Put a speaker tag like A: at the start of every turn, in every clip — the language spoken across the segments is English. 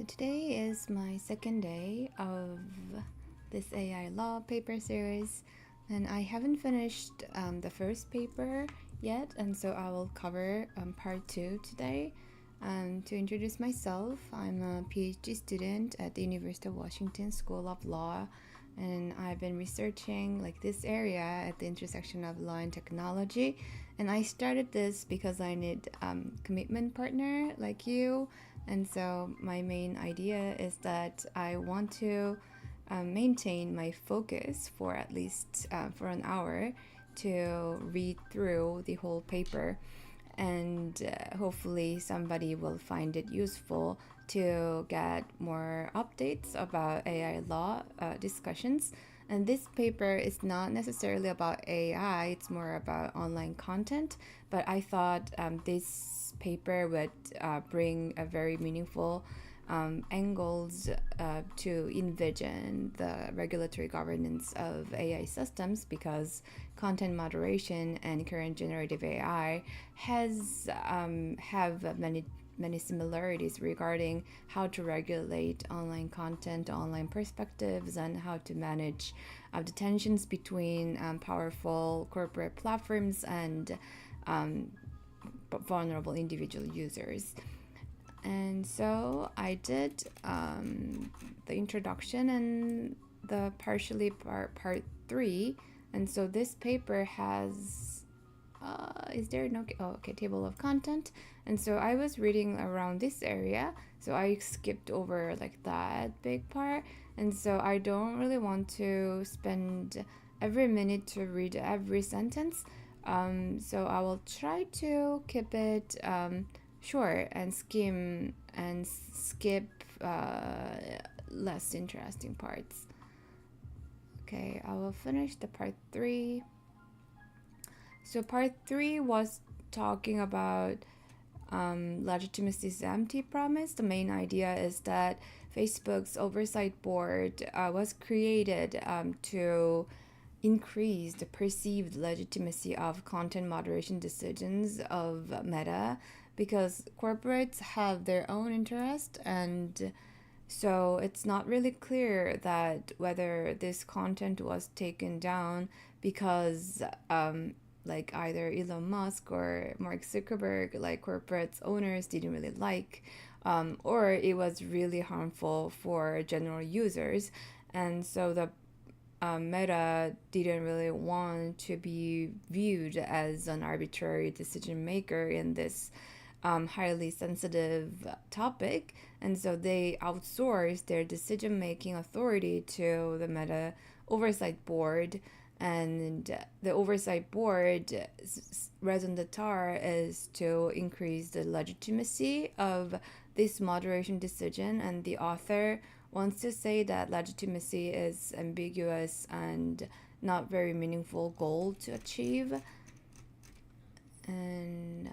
A: Today is my second day of this AI law paper series, and I haven't finished the first paper yet, and so I will cover part 2 today. To introduce myself, I'm a PhD student at the University of Washington School of Law, and I've been researching this area at the intersection of law and technology. And I started this because I need commitment partner like you. And so my main idea is that I want to maintain my focus for at least for an hour to read through the whole paper, and hopefully somebody will find it useful to get more updates about AI law discussions. And this paper is not necessarily about AI, it's more about online content. But I thought this paper would bring a very meaningful angles to envision the regulatory governance of AI systems, because content moderation and current generative AI have many similarities regarding how to regulate online content, online perspectives, and how to manage the tensions between powerful corporate platforms and vulnerable individual users. And so I did the introduction and the partially part 3. And so this paper has is there no table of content. And so I was reading around this area, so I skipped over that big part. And so I don't really want to spend every minute to read every sentence. So I will try to keep it short and skim and skip less interesting parts. Okay, I will finish the part 3. So part 3 was talking about Legitimacy's empty promise. The main idea is that Facebook's oversight board was created to increase the perceived legitimacy of content moderation decisions of Meta, because corporates have their own interest, and so it's not really clear that whether this content was taken down because either Elon Musk or Mark Zuckerberg, corporate owners, didn't really like, or it was really harmful for general users. And so the Meta didn't really want to be viewed as an arbitrary decision maker in this highly sensitive topic. And so they outsourced their decision making authority to the Meta Oversight Board. And the Oversight Board raison d'etre is to increase the legitimacy of this moderation decision. And the author wants to say that legitimacy is ambiguous and not very meaningful goal to achieve. And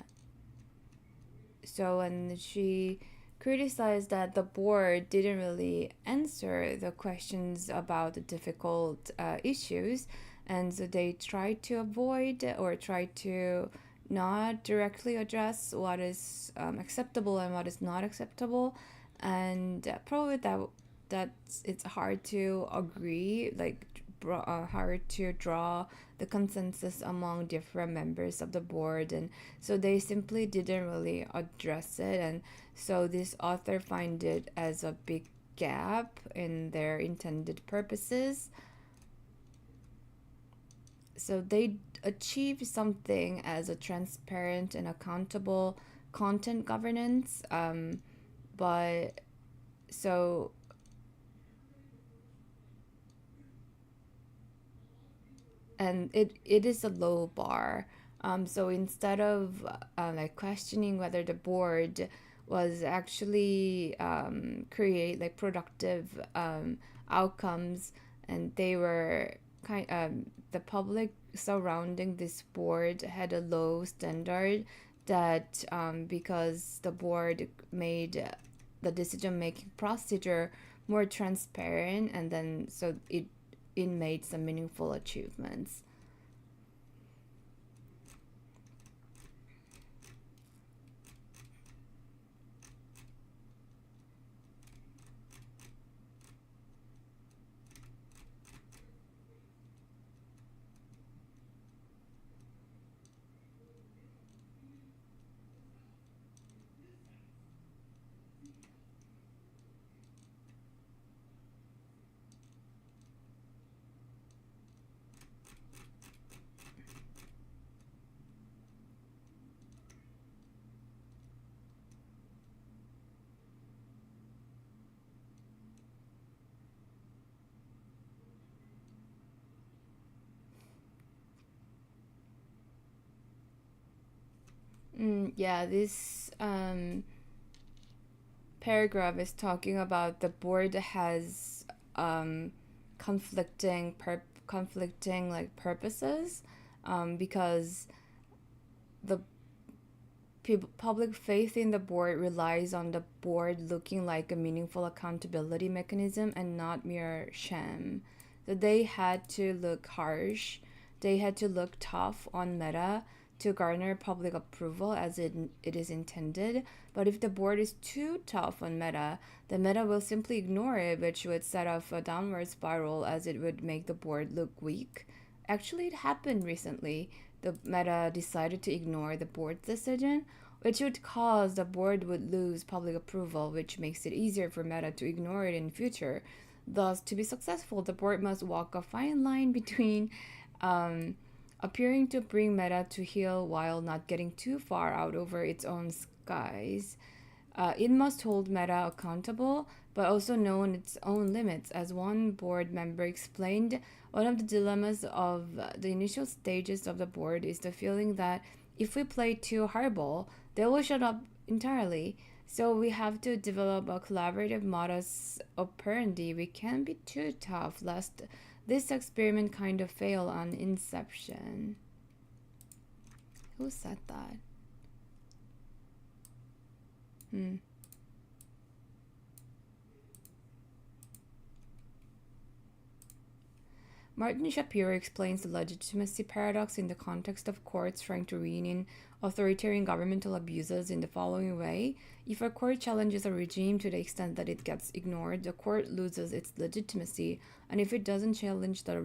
A: so, and she criticized that the board didn't really answer the questions about the difficult issues, and so they tried to avoid or tried to not directly address what is acceptable and what is not acceptable. And probably that it's hard to agree, hard to draw the consensus among different members of the board. And so they simply didn't really address it, and so this author find it as a big gap in their intended purposes. So they achieved something as a transparent and accountable content governance, but so and it is a low bar. So instead of questioning whether the board was actually create productive outcomes, and they were the public surrounding this board had a low standard, that because the board made the decision making procedure more transparent, and then so it made some meaningful achievements. Yeah, this paragraph is talking about the board has um, conflicting like purposes, because the public faith in the board relies on the board looking like a meaningful accountability mechanism and not mere sham. So they had to look harsh, they had to look tough on Meta to garner public approval as it is intended. But if the board is too tough on Meta, then Meta will simply ignore it, which would set off a downward spiral as it would make the board look weak. Actually, it happened recently. The Meta decided to ignore the board's decision, which would cause the board would lose public approval, which makes it easier for Meta to ignore it in future. Thus, to be successful, the board must walk a fine line between um, appearing to bring Meta to heel while not getting too far out over its own skies. It must hold Meta accountable, but also know its own limits. As one board member explained, one of the dilemmas of the initial stages of the board is the feeling that if we play too hardball, they will shut up entirely. So we have to develop a collaborative modus operandi. We can't be too tough, lest this experiment kind of fail on inception. Who said that? Hmm. Martin Shapiro explains the legitimacy paradox in the context of courts trying to rein in authoritarian governmental abuses in the following way. If a court challenges a regime to the extent that it gets ignored, the court loses its legitimacy, and if it doesn't challenge the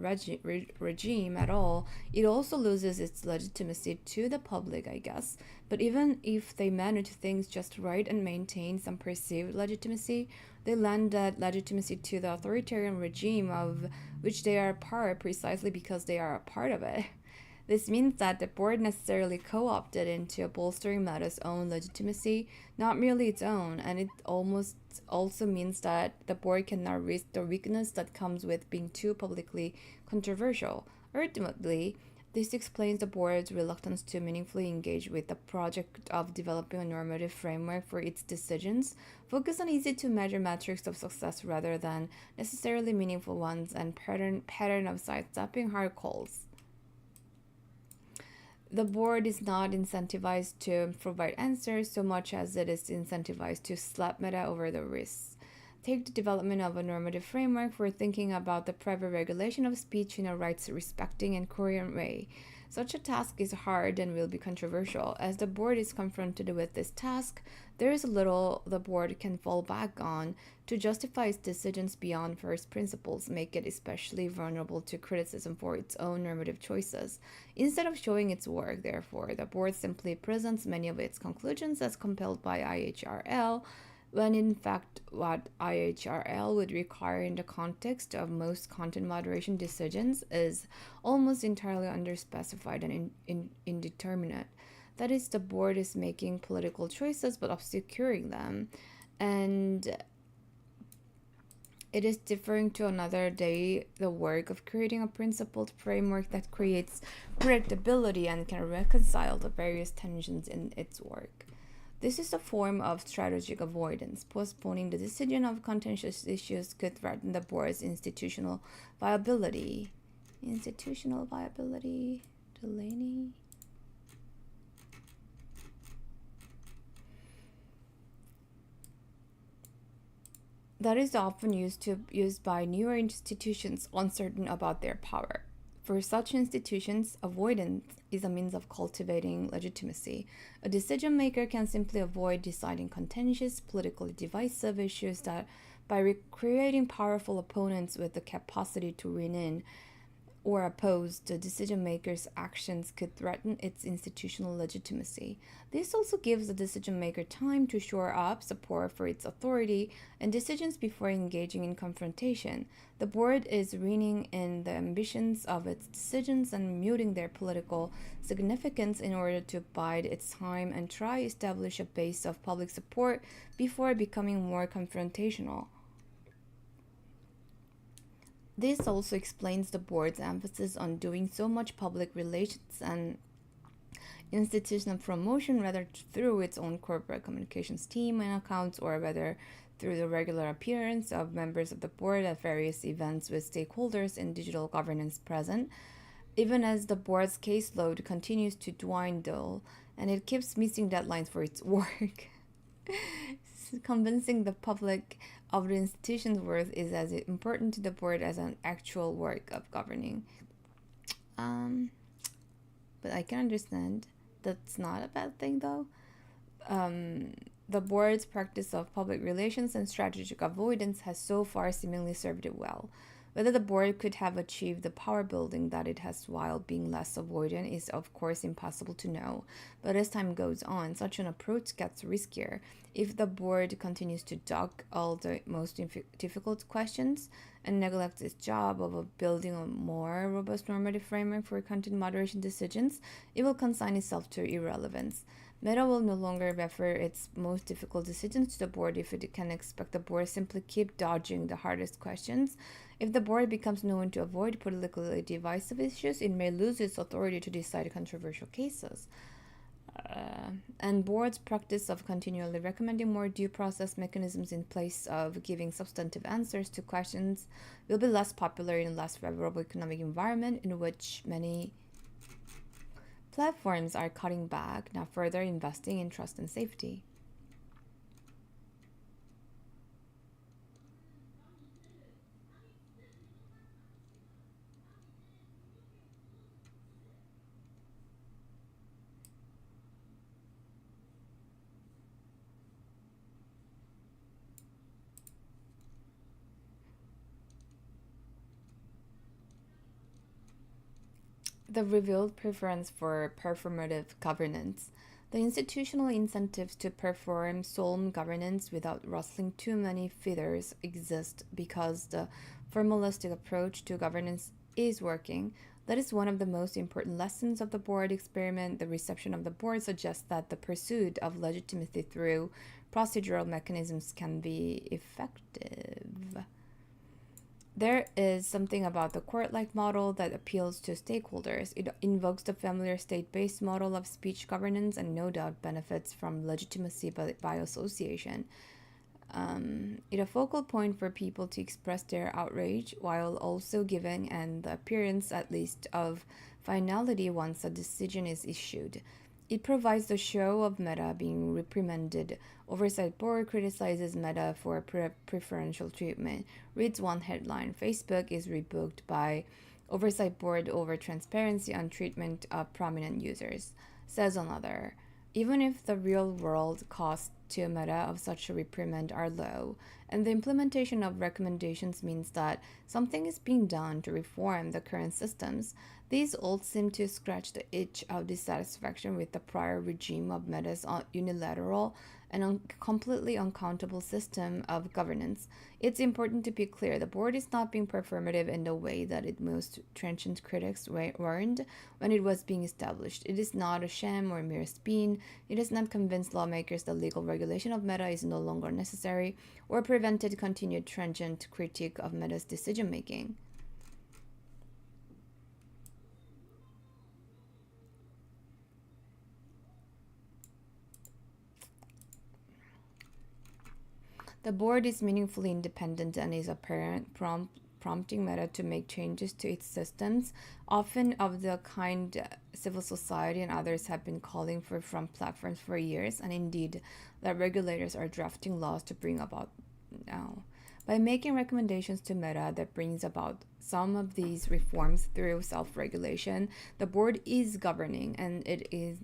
A: regime at all, it also loses its legitimacy to the public, I guess. But even if they manage things just right and maintain some perceived legitimacy, they lend that legitimacy to the authoritarian regime of which they are a part precisely because they are a part of it. This means that the board necessarily co-opted into bolstering Meta's own legitimacy, not merely its own, and it almost also means that the board cannot risk the weakness that comes with being too publicly controversial. Ultimately, this explains the board's reluctance to meaningfully engage with the project of developing a normative framework for its decisions, focus on easy to measure metrics of success rather than necessarily meaningful ones, and pattern of sidestepping hard calls. The board is not incentivized to provide answers so much as it is incentivized to slap Meta over the wrists. Take the development of a normative framework for thinking about the private regulation of speech in a rights respecting and coherent way. Such a task is hard and will be controversial. As the board is confronted with this task, there is little the board can fall back on to justify its decisions beyond first principles, make it especially vulnerable to criticism for its own normative choices. Instead of showing its work, therefore, the board simply presents many of its conclusions as compelled by IHRL, when in fact what IHRL would require in the context of most content moderation decisions is almost entirely underspecified and indeterminate. That is, the board is making political choices but obscuring them, and it is differing to another day the work of creating a principled framework that creates predictability and can reconcile the various tensions in its work. This is a form of strategic avoidance. Postponing the decision of contentious issues could threaten the board's institutional viability. Institutional viability, Delaney. That is often used by newer institutions uncertain about their power. For such institutions, avoidance is a means of cultivating legitimacy. A decision maker can simply avoid deciding contentious, politically divisive issues that by creating powerful opponents with the capacity to rein in or oppose the decision maker's actions could threaten its institutional legitimacy. This also gives the decision maker time to shore up support for its authority and decisions before engaging in confrontation. The board is reining in the ambitions of its decisions and muting their political significance in order to bide its time and try establish a base of public support before becoming more confrontational. This also explains the board's emphasis on doing so much public relations and institutional promotion, whether through its own corporate communications team and accounts or whether through the regular appearance of members of the board at various events with stakeholders in digital governance present, even as the board's caseload continues to dwindle and it keeps missing deadlines for its work. Convincing the public of the institution's worth is as important to the board as an actual work of governing. But I can understand that's not a bad thing though. The board's practice of public relations and strategic avoidance has so far seemingly served it well. Whether the board could have achieved the power building that it has while being less avoidant is, of course, impossible to know. But as time goes on, such an approach gets riskier. If the board continues to duck all the most difficult questions and neglects its job of building a more robust normative framework for content moderation decisions, it will consign itself to irrelevance. Meta will no longer refer its most difficult decisions to the board if it can expect the board simply keep dodging the hardest questions. If the board becomes known to avoid politically divisive issues, it may lose its authority to decide controversial cases. And board's practice of continually recommending more due process mechanisms in place of giving substantive answers to questions will be less popular in a less favorable economic environment in which many platforms are cutting back, now further investing in trust and safety. The revealed preference for performative governance. The institutional incentives to perform solemn governance without rustling too many feathers exist because the formalistic approach to governance is working. That is one of the most important lessons of the board experiment. The reception of the board suggests that the pursuit of legitimacy through procedural mechanisms can be effective. There is something about the court-like model that appeals to stakeholders. It invokes the familiar state-based model of speech governance and no doubt benefits from legitimacy by association. It's a focal point for people to express their outrage while also giving an appearance at least of finality once a decision is issued. It provides the show of Meta being reprimanded. Oversight board criticizes Meta for preferential treatment. Reads one headline: Facebook is rebuked by Oversight board over transparency on treatment of prominent users. Says another: even if the real-world costs to Meta of such a reprimand are low, and the implementation of recommendations means that something is being done to reform the current systems, these all seem to scratch the itch of dissatisfaction with the prior regime of Meta's unilateral and completely uncountable system of governance. It's important to be clear: the board is not being performative in the way that its most trenchant critics warned when it was being established. It is not a sham or mere spin. It has not convinced lawmakers that legal regulation of Meta is no longer necessary or prevented continued transient critique of Meta's decision making. The board is meaningfully independent and is apparent prompting Meta to make changes to its systems, often of the kind civil society and others have been calling for from platforms for years, and indeed that regulators are drafting laws to bring about now. By making recommendations to Meta that brings about some of these reforms through self-regulation, the board is governing, and it is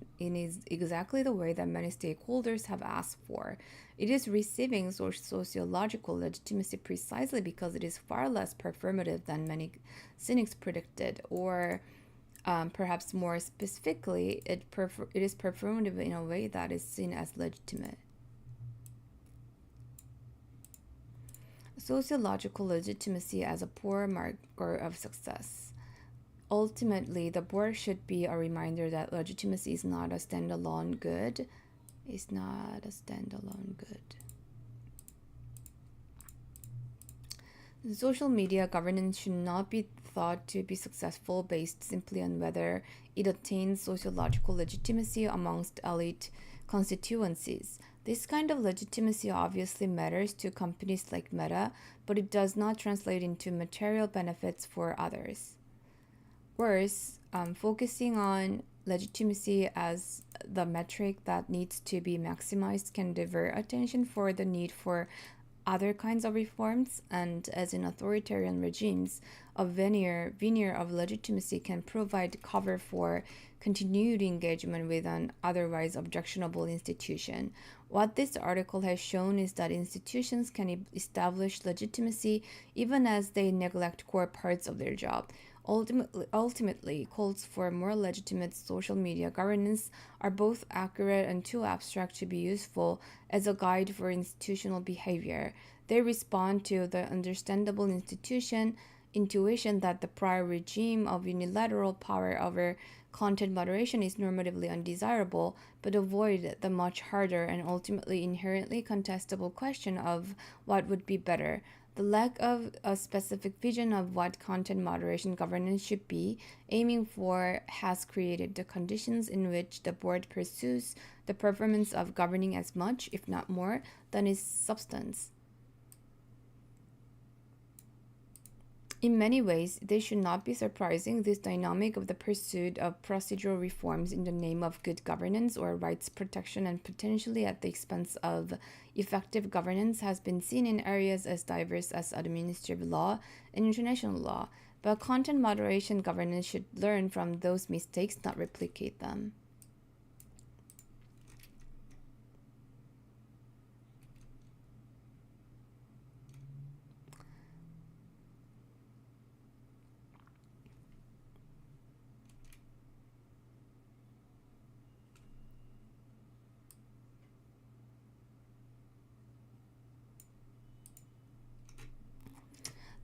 A: exactly the way that many stakeholders have asked for. It is receiving sociological legitimacy precisely because it is far less performative than many cynics predicted, or perhaps more specifically, it is performative in a way that is seen as legitimate. Sociological legitimacy as a poor marker of success. Ultimately, the board should be a reminder that legitimacy is not a standalone good. Is not a standalone good. Social media governance should not be thought to be successful based simply on whether it attains sociological legitimacy amongst elite constituencies. This kind of legitimacy obviously matters to companies like Meta, but it does not translate into material benefits for others. Worse, focusing on legitimacy as the metric that needs to be maximized can divert attention for the need for other kinds of reforms, and as in authoritarian regimes, a veneer of legitimacy can provide cover for continued engagement with an otherwise objectionable institution. What this article has shown is that institutions can establish legitimacy even as they neglect core parts of their job. Ultimately, calls for more legitimate social media governance are both accurate and too abstract to be useful as a guide for institutional behavior. They respond to the understandable intuition that the prior regime of unilateral power over content moderation is normatively undesirable, but avoid the much harder and ultimately inherently contestable question of what would be better. The lack of a specific vision of what content moderation governance should be aiming for has created the conditions in which the board pursues the performance of governing as much, if not more, than its substance. In many ways, this should not be surprising. This dynamic of the pursuit of procedural reforms in the name of good governance or rights protection and potentially at the expense of effective governance has been seen in areas as diverse as administrative law and international law. But content moderation governance should learn from those mistakes, not replicate them.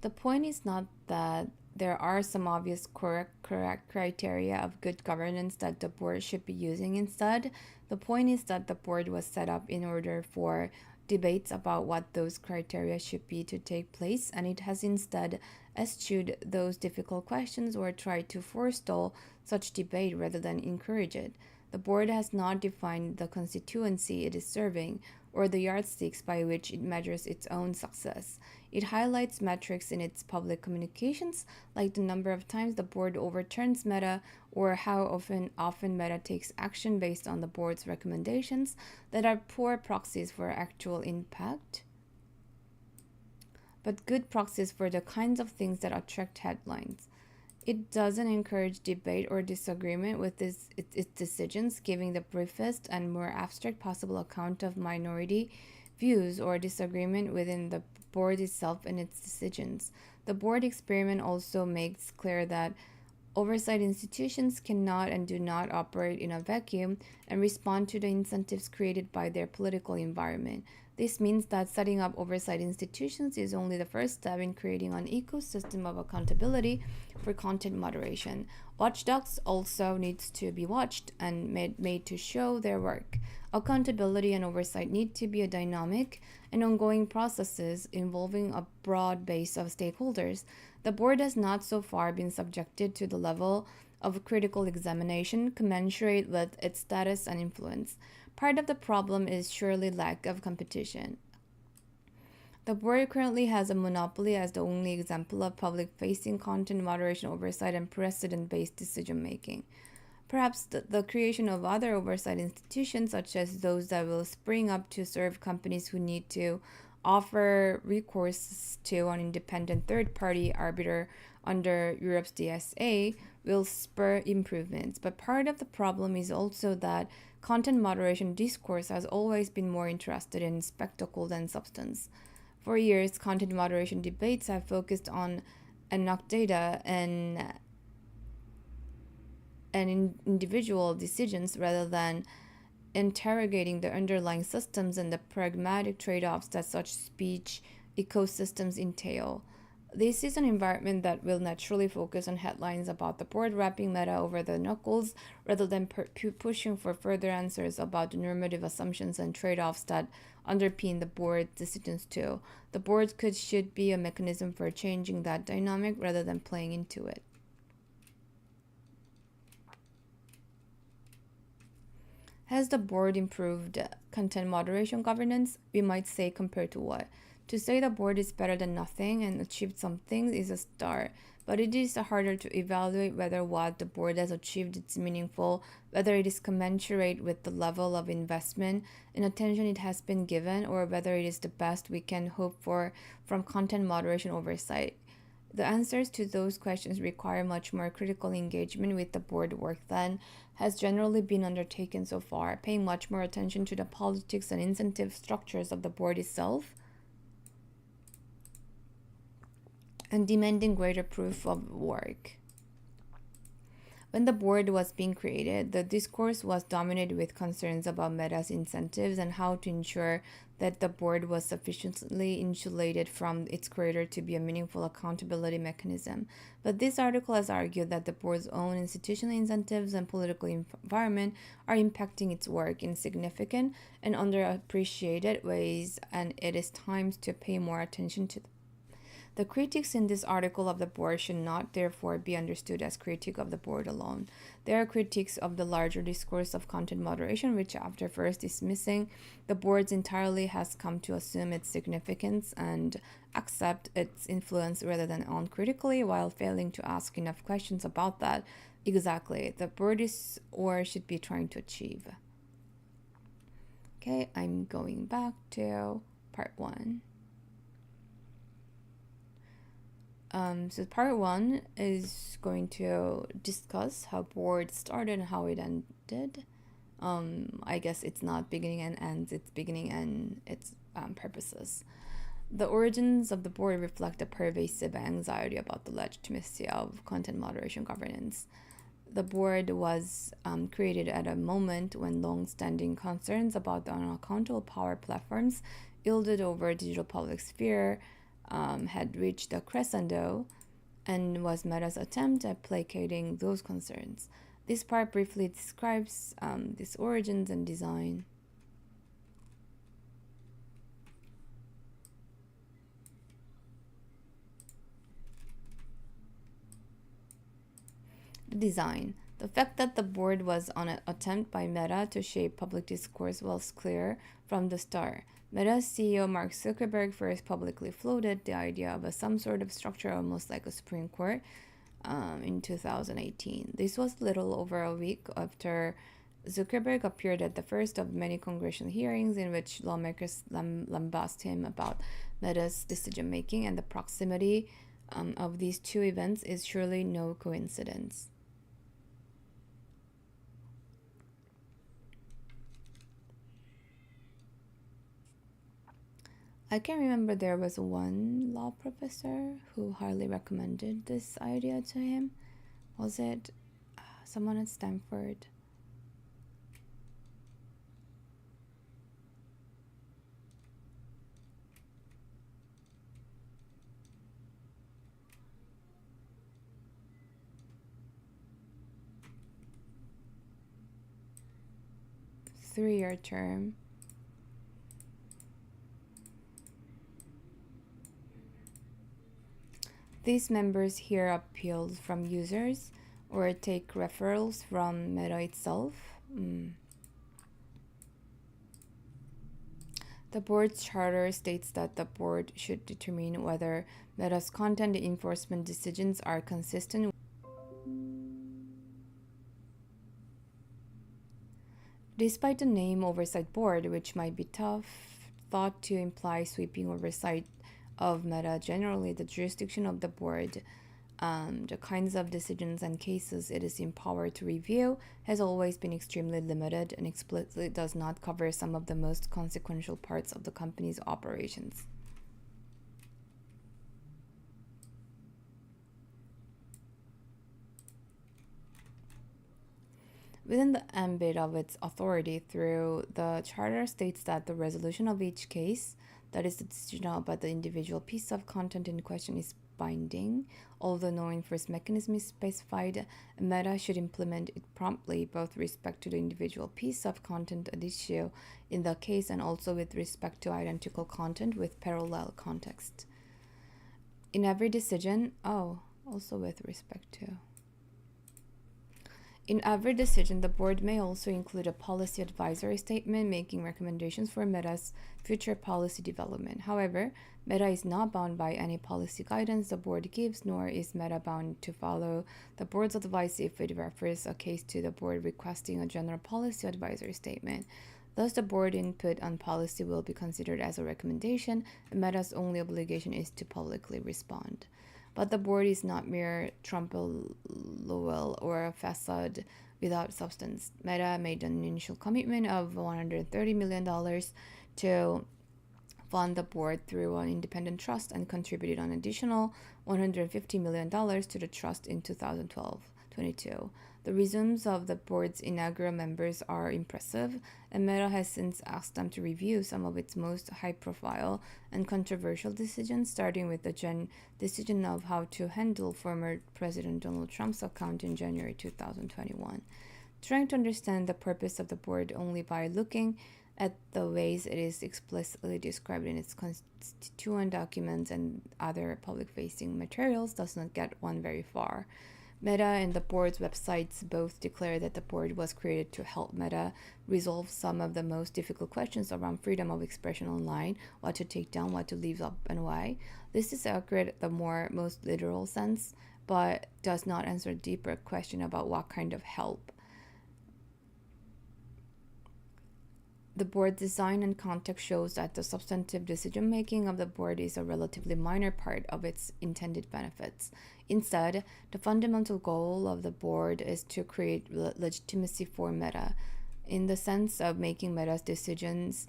A: The point is not that there are some obvious correct criteria of good governance that the board should be using instead. The point is that the board was set up in order for debates about what those criteria should be to take place, and it has instead eschewed those difficult questions or tried to forestall such debate rather than encourage it. The board has not defined the constituency it is serving or the yardsticks by which it measures its own success. It highlights metrics in its public communications, like the number of times the board overturns Meta or how often Meta takes action based on the board's recommendations, that are poor proxies for actual impact, but good proxies for the kinds of things that attract headlines. It doesn't encourage debate or disagreement with its decisions, giving the briefest and more abstract possible account of minority views or disagreement within the board itself and its decisions. The board experiment also makes clear that oversight institutions cannot and do not operate in a vacuum and respond to the incentives created by their political environment. This means that setting up oversight institutions is only the first step in creating an ecosystem of accountability for content moderation. Watchdogs also needs to be watched and made to show their work. Accountability and oversight need to be a dynamic and ongoing processes involving a broad base of stakeholders. The board has not so far been subjected to the level of critical examination commensurate with its status and influence. Part of the problem is surely lack of competition. The board currently has a monopoly as the only example of public-facing content moderation oversight and precedent-based decision-making. Perhaps the creation of other oversight institutions, such as those that will spring up to serve companies who need to offer recourse to an independent third-party arbiter under Europe's DSA, will spur improvements. But part of the problem is also that content moderation discourse has always been more interested in spectacle than substance. For years, content moderation debates have focused on anecdata and individual decisions rather than interrogating the underlying systems and the pragmatic trade-offs that such speech ecosystems entail. This is an environment that will naturally focus on headlines about the board wrapping Meta over the knuckles rather than pushing for further answers about the normative assumptions and trade offs that underpin the board's decisions, too. The board should be a mechanism for changing that dynamic rather than playing into it. Has the board improved content moderation governance? We might say compared to what? To say the board is better than nothing and achieved something is a start, but it is harder to evaluate whether what the board has achieved is meaningful, whether it is commensurate with the level of investment and attention it has been given, or whether it is the best we can hope for from content moderation oversight. The answers to those questions require much more critical engagement with the board work than has generally been undertaken so far, paying much more attention to the politics and incentive structures of the board itself, and demanding greater proof of work. When the board was being created, the discourse was dominated with concerns about Meta's incentives and how to ensure that the board was sufficiently insulated from its creator to be a meaningful accountability mechanism. But this article has argued that the board's own institutional incentives and political environment are impacting its work in significant and underappreciated ways, and it is time to pay more attention to them. The critiques in this article of the board should not therefore be understood as critique of the board alone. They are critiques of the larger discourse of content moderation, which, after first dismissing the board's entirely, has come to assume its significance and accept its influence rather than uncritically, while failing to ask enough questions about that exactly the board is or should be trying to achieve. Okay, I'm going back to part 1. So part 1 is going to discuss how board started and how it ended. I guess it's not beginning and ends, it's beginning and its purposes. The origins of the board reflect a pervasive anxiety about the legitimacy of content moderation governance. The board was created at a moment when long-standing concerns about the unaccountable power platforms wielded over digital public sphere had reached a crescendo and was Meta's attempt at placating those concerns. This part briefly describes its origins and design. The design. The fact that the board was on an attempt by Meta to shape public discourse was clear from the start. Meta's CEO Mark Zuckerberg first publicly floated the idea of some sort of structure almost like a Supreme Court in 2018. This was little over a week after Zuckerberg appeared at the first of many congressional hearings in which lawmakers lambasted him about Meta's decision making, and the proximity of these two events is surely no coincidence. I can remember there was one law professor who highly recommended this idea to him. Was it someone at Stanford? Three-year term. These members hear appeals from users or take referrals from Meta itself. The board's charter states that the board should determine whether Meta's content enforcement decisions are consistent. Despite the name Oversight Board, which might be thought to imply sweeping oversight of Meta, generally the jurisdiction of the board, the kinds of decisions and cases it is empowered to review, has always been extremely limited and explicitly does not cover some of the most consequential parts of the company's operations. Within the ambit of its authority through the charter states that the resolution of each case, that is the decision about the individual piece of content in question, is binding. Although no enforced mechanism is specified, Meta should implement it promptly, both with respect to the individual piece of content at issue in the case and also with respect to identical content with parallel context. In every decision, also with respect to. In every decision, the board may also include a policy advisory statement making recommendations for Meta's future policy development. However, Meta is not bound by any policy guidance the board gives, nor is Meta bound to follow the board's advice if it refers a case to the board requesting a general policy advisory statement. Thus, the board input on policy will be considered as a recommendation, and Meta's only obligation is to publicly respond. But the board is not mere trompe-l'oeil or a facade without substance. Meta made an initial commitment of $130 million to fund the board through an independent trust and contributed an additional $150 million to the trust in 2012-22. The resumes of the board's inaugural members are impressive, and Meta has since asked them to review some of its most high-profile and controversial decisions, starting with the decision of how to handle former President Donald Trump's account in January 2021. Trying to understand the purpose of the board only by looking at the ways it is explicitly described in its constituent documents and other public-facing materials does not get one very far. Meta and the board's websites both declare that the board was created to help Meta resolve some of the most difficult questions around freedom of expression online, what to take down, what to leave up, and why. This is accurate in the most literal sense, but does not answer a deeper question about what kind of help. The board design and context shows that the substantive decision-making of the board is a relatively minor part of its intended benefits. Instead, the fundamental goal of the board is to create legitimacy for Meta, in the sense of making Meta's decisions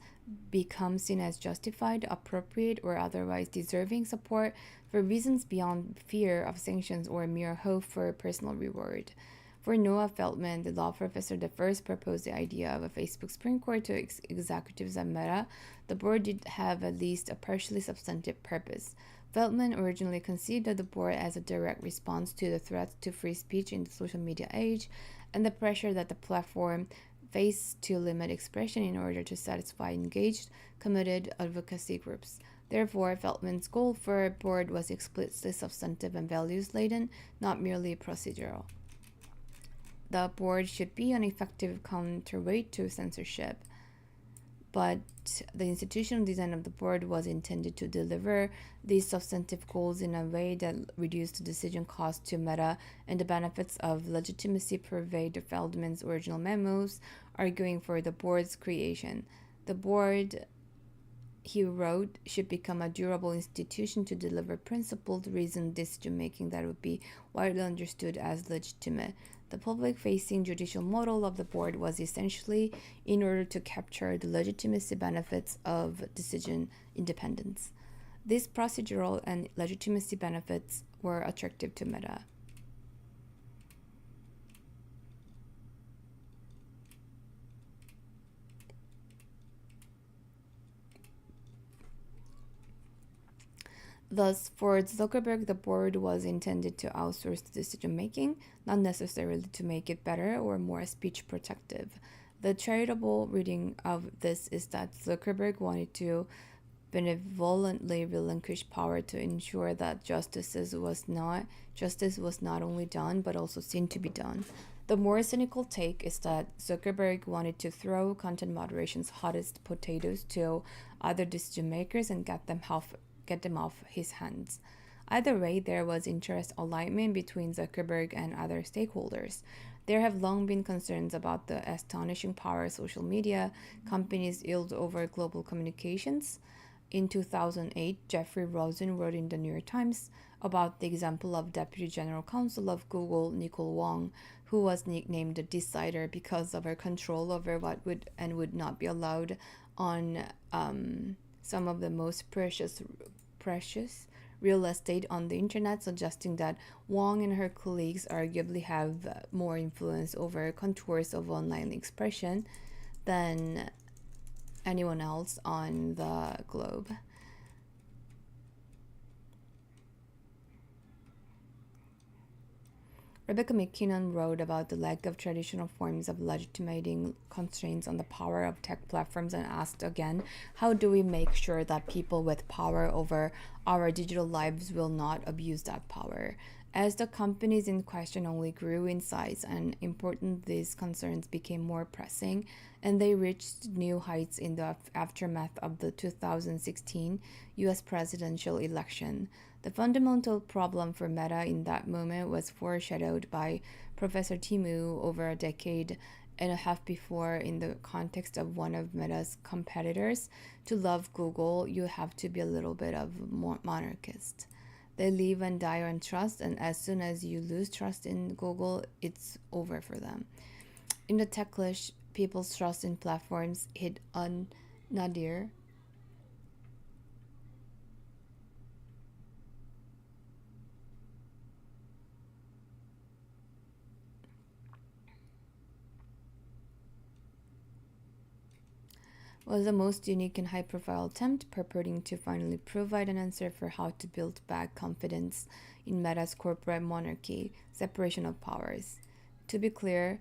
A: become seen as justified, appropriate, or otherwise deserving support for reasons beyond fear of sanctions or mere hope for personal reward. For Noah Feldman, the law professor that first proposed the idea of a Facebook Supreme Court to executives at Meta, the board did have at least a partially substantive purpose. Feldman originally conceived of the board as a direct response to the threats to free speech in the social media age and the pressure that the platform faced to limit expression in order to satisfy engaged, committed advocacy groups. Therefore, Feldman's goal for a board was explicitly substantive and values-laden, not merely procedural. The board should be an effective counterweight to censorship, but the institutional design of the board was intended to deliver these substantive goals in a way that reduced decision costs to Meta, and the benefits of legitimacy pervade Feldman's original memos, arguing for the board's creation. The board, he wrote, should become a durable institution to deliver principled, reasoned decision-making that would be widely understood as legitimate. The public-facing judicial model of the board was essentially in order to capture the legitimacy benefits of decision independence. These procedural and legitimacy benefits were attractive to Meta. Thus, for Zuckerberg, the board was intended to outsource the decision-making, not necessarily to make it better or more speech protective. The charitable reading of this is that Zuckerberg wanted to benevolently relinquish power to ensure that justice was not only done, but also seen to be done. The more cynical take is that Zuckerberg wanted to throw content moderation's hottest potatoes to other decision makers and get them off his hands. Either way, there was interest alignment between Zuckerberg and other stakeholders. There have long been concerns about the astonishing power social media companies wield over global communications. In 2008, Jeffrey Rosen wrote in the New York Times about the example of Deputy General Counsel of Google, Nicole Wong, who was nicknamed the Decider because of her control over what would and would not be allowed on some of the most precious real estate on the internet, suggesting that Wong and her colleagues arguably have more influence over contours of online expression than anyone else on the globe. Rebecca McKinnon wrote about the lack of traditional forms of legitimating constraints on the power of tech platforms and asked again, how do we make sure that people with power over our digital lives will not abuse that power? As the companies in question only grew in size and importance, these concerns became more pressing, and they reached new heights in the aftermath of the 2016 US presidential election. The fundamental problem for Meta in that moment was foreshadowed by Professor Timu over a decade and a half before in the context of one of Meta's competitors. To love Google, you have to be a little bit of monarchist. They live and die on trust, and as soon as you lose trust in Google, it's over for them. In the tech clash, people's trust in platforms hit a nadir was the most unique and high-profile attempt purporting to finally provide an answer for how to build back confidence in Meta's corporate monarchy, separation of powers. To be clear,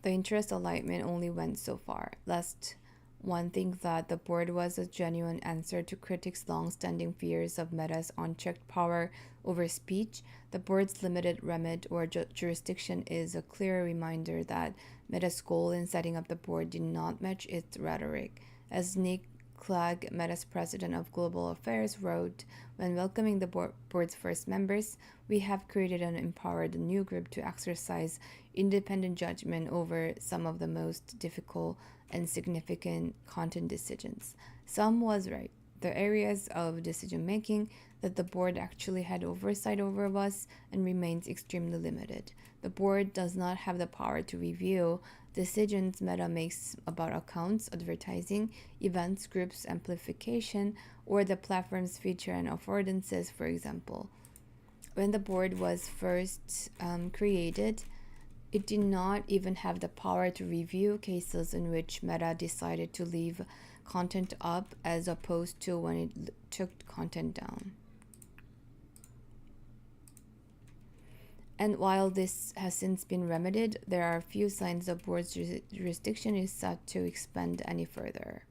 A: the interest alignment only went so far, lest one think that the board was a genuine answer to critics' long-standing fears of Meta's unchecked power over speech. The board's limited remit or jurisdiction is a clear reminder that Meta's goal in setting up the board did not match its rhetoric. As Nick Clegg, Meta's president of global affairs, wrote when welcoming the board's first members, we have created and empowered a new group to exercise independent judgment over some of the most difficult and significant content decisions. Some was right. The areas of decision making that the board actually had oversight over was and remains extremely limited. The board does not have the power to review decisions Meta makes about accounts, advertising, events, groups, amplification, or the platform's feature and affordances, for example. When the board was first created, it did not even have the power to review cases in which Meta decided to leave content up as opposed to when it took content down. And while this has since been remedied, there are few signs the board's jurisdiction is set to expand any further.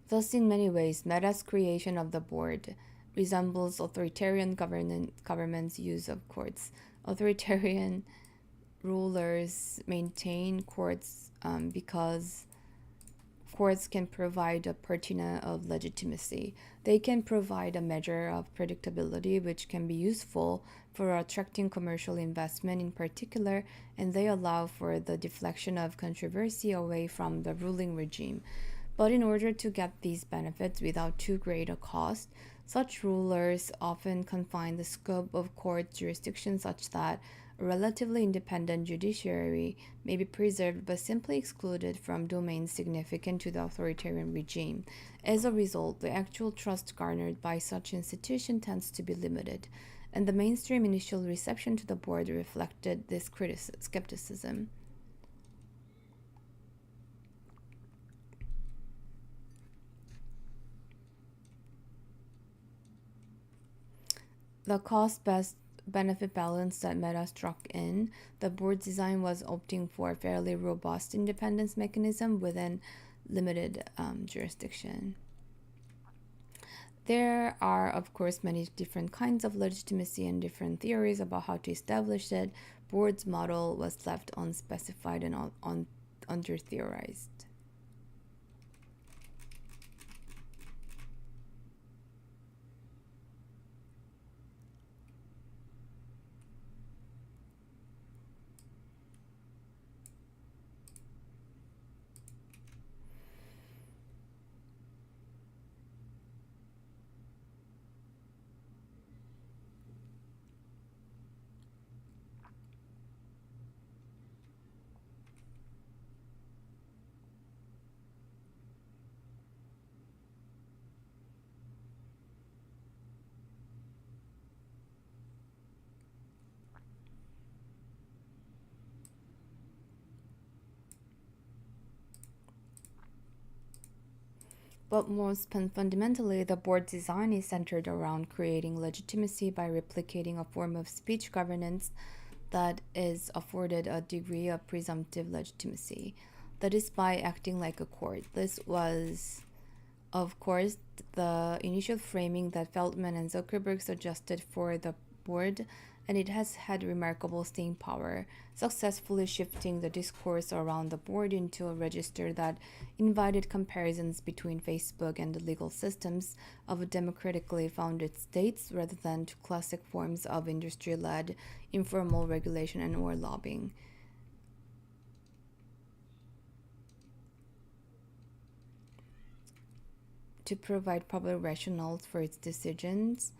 A: Thus, in many ways, Meta's creation of the board resembles authoritarian government's use of courts. Authoritarian rulers maintain courts because courts can provide a patina of legitimacy. They can provide a measure of predictability which can be useful for attracting commercial investment in particular, and they allow for the deflection of controversy away from the ruling regime. But in order to get these benefits without too great a cost, such rulers often confine the scope of court jurisdiction such that a relatively independent judiciary may be preserved but simply excluded from domains significant to the authoritarian regime. As a result, the actual trust garnered by such institution tends to be limited, and the mainstream initial reception to the board reflected this skepticism. The cost-benefit balance that Meta struck in, the board's design was opting for a fairly robust independence mechanism within limited jurisdiction. There are, of course, many different kinds of legitimacy and different theories about how to establish it. Board's model was left unspecified and under-theorized. But most fundamentally, the board design is centered around creating legitimacy by replicating a form of speech governance that is afforded a degree of presumptive legitimacy. That is by acting like a court. This was, of course, the initial framing that Feldman and Zuckerberg suggested for the board, and it has had remarkable staying power, successfully shifting the discourse around the board into a register that invited comparisons between Facebook and the legal systems of democratically founded states rather than to classic forms of industry-led informal regulation and or lobbying. To provide public rationales for its decisions,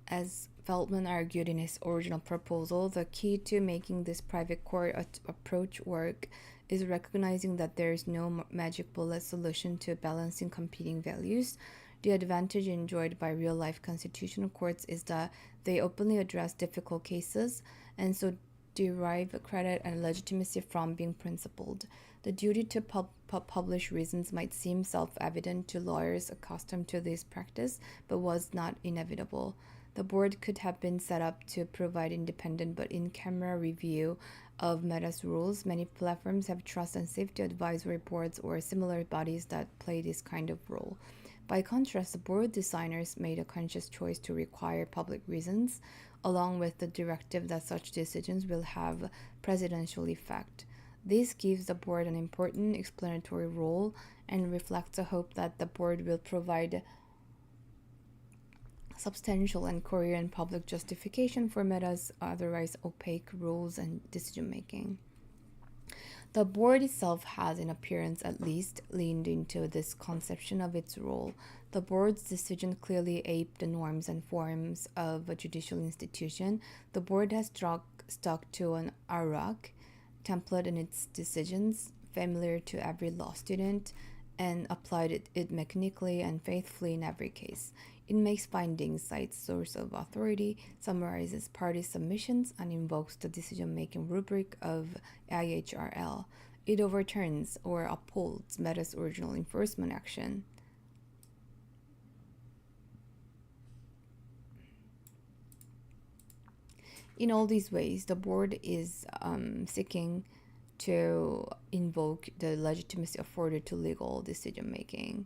A: as Feldman argued in his original proposal, the key to making this private court approach work is recognizing that there is no magic bullet solution to balancing competing values. The advantage enjoyed by real-life constitutional courts is that they openly address difficult cases and so derive credit and legitimacy from being principled. The duty to publish reasons might seem self-evident to lawyers accustomed to this practice, but was not inevitable. The board could have been set up to provide independent but in-camera review of Meta's rules. Many platforms have trust and safety advisory boards or similar bodies that play this kind of role. By contrast, the board designers made a conscious choice to require public reasons, along with the directive that such decisions will have presidential effect. This gives the board an important explanatory role and reflects a hope that the board will provide substantial and coherent public justification for Meta's otherwise opaque rules and decision making. The board itself has, in appearance at least, leaned into this conception of its role. The board's decision clearly aped the norms and forms of a judicial institution. The board has stuck to an ARAC template in its decisions, familiar to every law student, and applied it mechanically and faithfully in every case. It makes findings, cites source of authority, summarizes party submissions, and invokes the decision-making rubric of IHRL. It overturns or upholds Meta's original enforcement action. In all these ways, the board is seeking to invoke the legitimacy afforded to legal decision-making.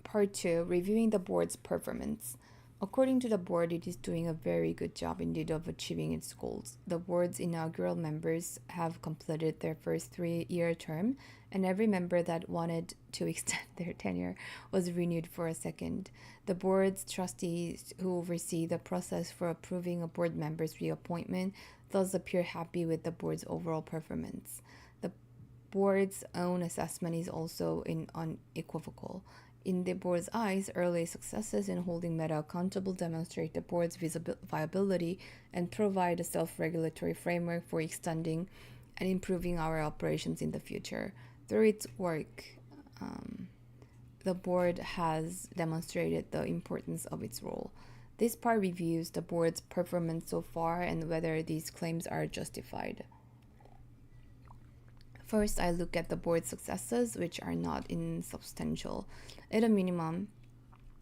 A: Part 2, reviewing the board's performance. According to the board, it is doing a very good job indeed of achieving its goals. The board's inaugural members have completed their first 3-year term, and every member that wanted to extend their tenure was renewed for a second. The board's trustees, who oversee the process for approving a board member's reappointment, thus appear happy with the board's overall performance. The board's own assessment is also unequivocal. In the board's eyes, early successes in holding Meta accountable demonstrate the board's viability and provide a self-regulatory framework for extending and improving our operations in the future. Through its work, the board has demonstrated the importance of its role. This part reviews the board's performance so far and whether these claims are justified. First, I look at the board's successes, which are not insubstantial. At a minimum,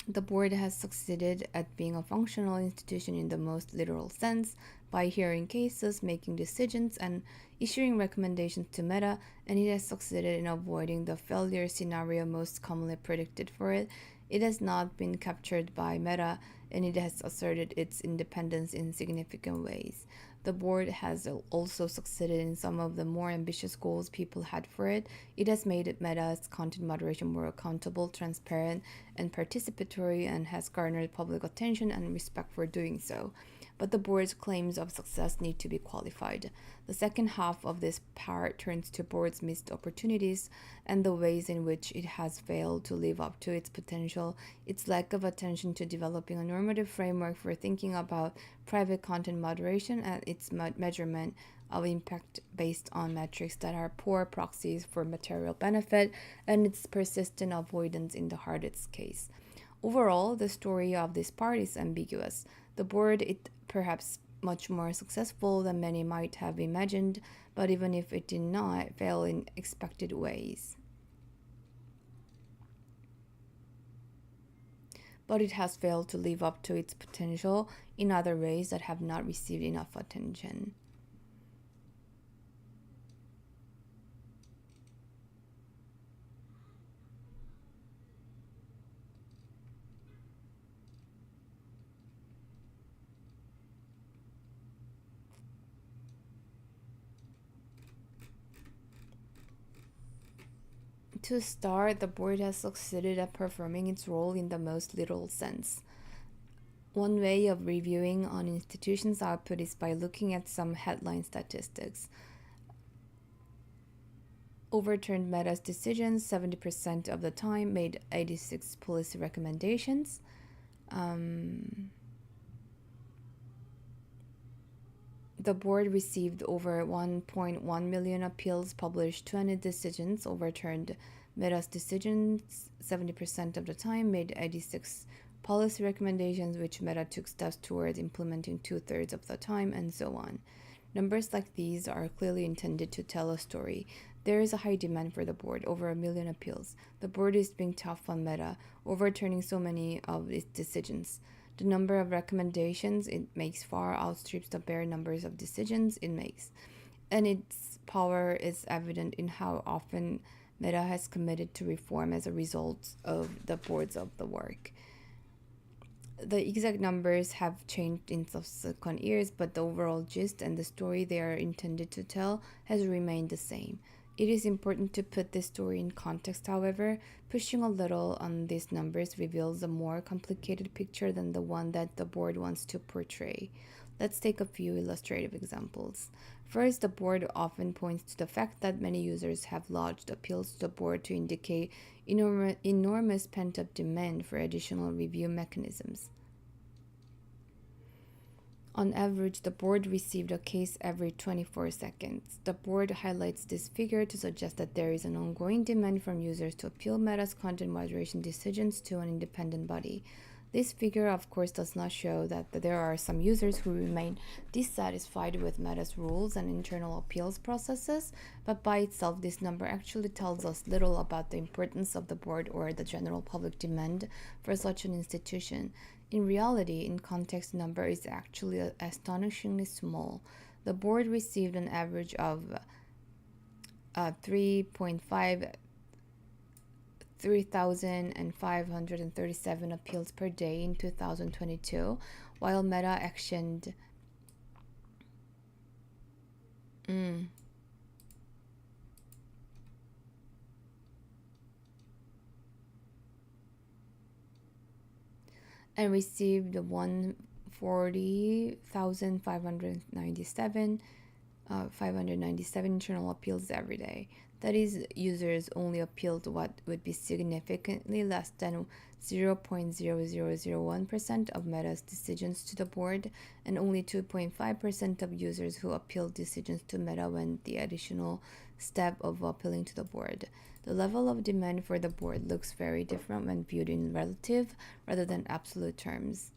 A: the board has succeeded at being a functional institution in the most literal sense by hearing cases, making decisions, and issuing recommendations to Meta, and it has succeeded in avoiding the failure scenario most commonly predicted for it. It has not been captured by Meta, and it has asserted its independence in significant ways. The board has also succeeded in some of the more ambitious goals people had for it. It has made Meta's content moderation more accountable, transparent, and participatory, and has garnered public attention and respect for doing so. But the board's claims of success need to be qualified. The second half of this part turns to board's missed opportunities and the ways in which it has failed to live up to its potential, its lack of attention to developing a normative framework for thinking about private content moderation, and its measurement of impact based on metrics that are poor proxies for material benefit, and its persistent avoidance in the hardest case. Overall, the story of this part is ambiguous. The board is perhaps much more successful than many might have imagined, but even if it did not fail in expected ways. But it has failed to live up to its potential in other ways that have not received enough attention. To start, the board has succeeded at performing its role in the most literal sense. One way of reviewing an institution's output is by looking at some headline statistics. Overturned Meta's decisions 70% of the time, made 86 policy recommendations. The board received over 1.1 million appeals, published 20 decisions, overturned Meta's decisions 70% of the time, made 86 policy recommendations, which Meta took steps towards implementing 2/3 of the time, and so on. Numbers like these are clearly intended to tell a story. There is a high demand for the board, over 1 million appeals. The board is being tough on Meta, overturning so many of its decisions. The number of recommendations it makes far outstrips the bare numbers of decisions it makes, and its power is evident in how often Meta has committed to reform as a result of the boards of the work. The exact numbers have changed in subsequent years, but the overall gist and the story they are intended to tell has remained the same. It is important to put this story in context, however. Pushing a little on these numbers reveals a more complicated picture than the one that the board wants to portray. Let's take a few illustrative examples. First, the board often points to the fact that many users have lodged appeals to the board to indicate enormous pent-up demand for additional review mechanisms. On average, the board received a case every 24 seconds. The board highlights this figure to suggest that there is an ongoing demand from users to appeal Meta's content moderation decisions to an independent body. This figure, of course, does not show that there are some users who remain dissatisfied with Meta's rules and internal appeals processes, but by itself, this number actually tells us little about the importance of the board or the general public demand for such an institution. In reality, in context, the number is actually astonishingly small. The board received an average of 3,537 appeals per day in 2022, while Meta actioned and received 597 internal appeals every day. That is, users only appealed what would be significantly less than 0.0001% of Meta's decisions to the board, and only 2.5% of users who appealed decisions to Meta went the additional step of appealing to the board. The level of demand for the board looks very different when viewed in relative rather than absolute terms.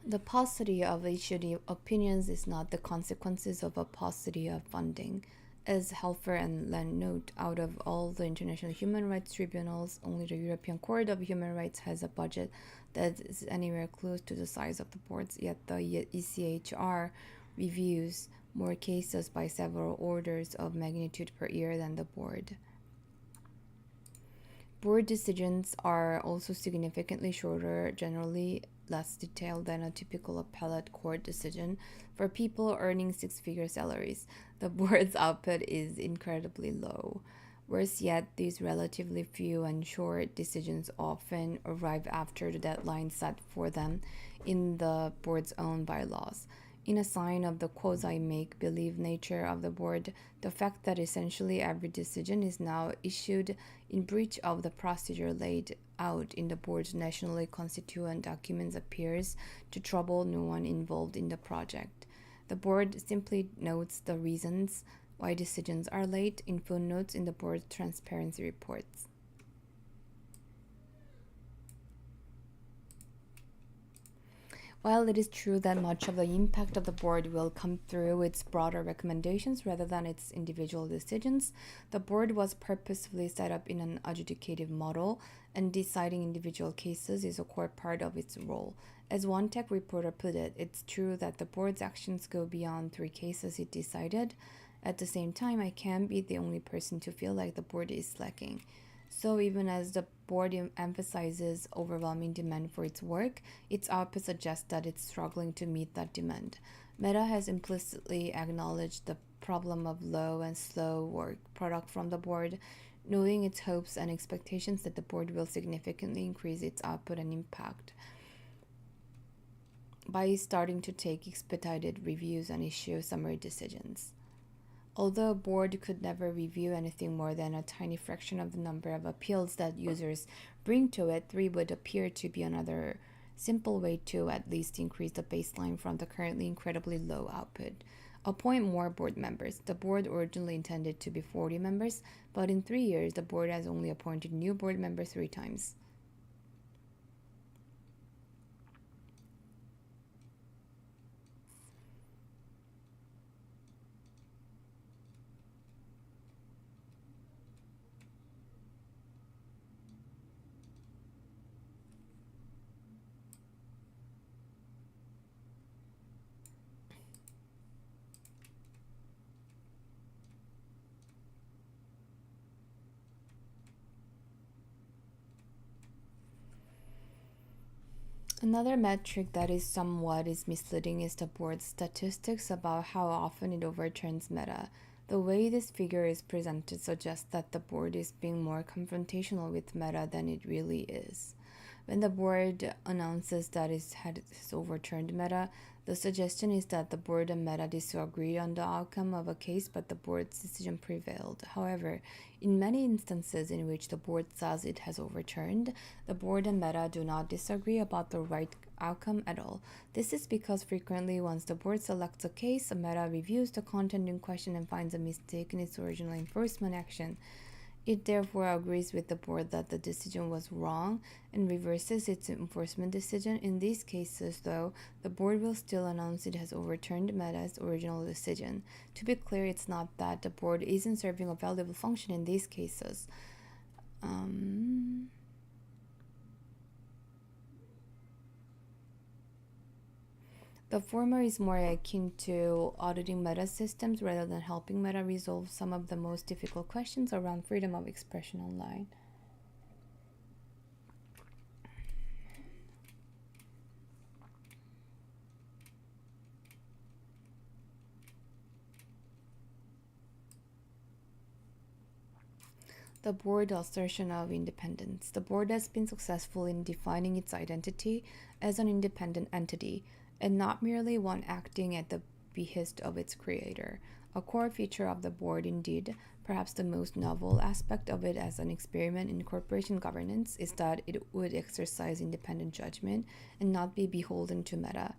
A: The paucity of issued opinions is not the consequences of a paucity of funding. As Helfer and Len note, out of all the international human rights tribunals, only the European Court of Human Rights has a budget that is anywhere close to the size of the boards, yet the ECHR reviews more cases by several orders of magnitude per year than the board. Board decisions are also significantly shorter, generally less detailed than a typical appellate court decision. For people earning six-figure salaries, the board's output is incredibly low. Worse yet, these relatively few and short decisions often arrive after the deadline set for them in the board's own bylaws. In a sign of the quasi make believe nature of the board, the fact that essentially every decision is now issued in breach of the procedure laid out in the board's nationally constituent documents appears to trouble no one involved in the project. The board simply notes the reasons why decisions are late in footnotes in the board's transparency reports. While it is true that much of the impact of the board will come through its broader recommendations rather than its individual decisions, the board was purposefully set up in an adjudicative model, and deciding individual cases is a core part of its role. As one tech reporter put it, it's true that the board's actions go beyond three cases it decided. At the same time, I can't be the only person to feel like the board is slacking. So even as the board emphasizes overwhelming demand for its work, its output suggests that it's struggling to meet that demand. Meta has implicitly acknowledged the problem of low and slow work product from the board, knowing its hopes and expectations that the board will significantly increase its output and impact by starting to take expedited reviews and issue summary decisions. Although a board could never review anything more than a tiny fraction of the number of appeals that users bring to it, 3 would appear to be another simple way to at least increase the baseline from the currently incredibly low output. Appoint more board members. The board originally intended to be 40 members, but in 3 years, the board has only appointed new board members 3 times. Another metric that is somewhat misleading is the board's statistics about how often it overturns Meta. The way this figure is presented suggests that the board is being more confrontational with Meta than it really is. When the board announces that it has overturned Meta, the suggestion is that the board and Meta disagreed on the outcome of a case, but the board's decision prevailed. However, in many instances in which the board says it has overturned, the board and Meta do not disagree about the right outcome at all. This is because frequently once the board selects a case, Meta reviews the content in question and finds a mistake in its original enforcement action. It therefore agrees with the board that the decision was wrong and reverses its enforcement decision. In these cases, though, the board will still announce it has overturned Meta's original decision. To be clear, it's not that the board isn't serving a valuable function in these cases. The former is more akin to auditing Meta systems rather than helping Meta resolve some of the most difficult questions around freedom of expression online. The board assertion of independence. The board has been successful in defining its identity as an independent entity, and not merely one acting at the behest of its creator. A core feature of the board, indeed, perhaps the most novel aspect of it as an experiment in corporation governance, is that it would exercise independent judgment and not be beholden to Meta.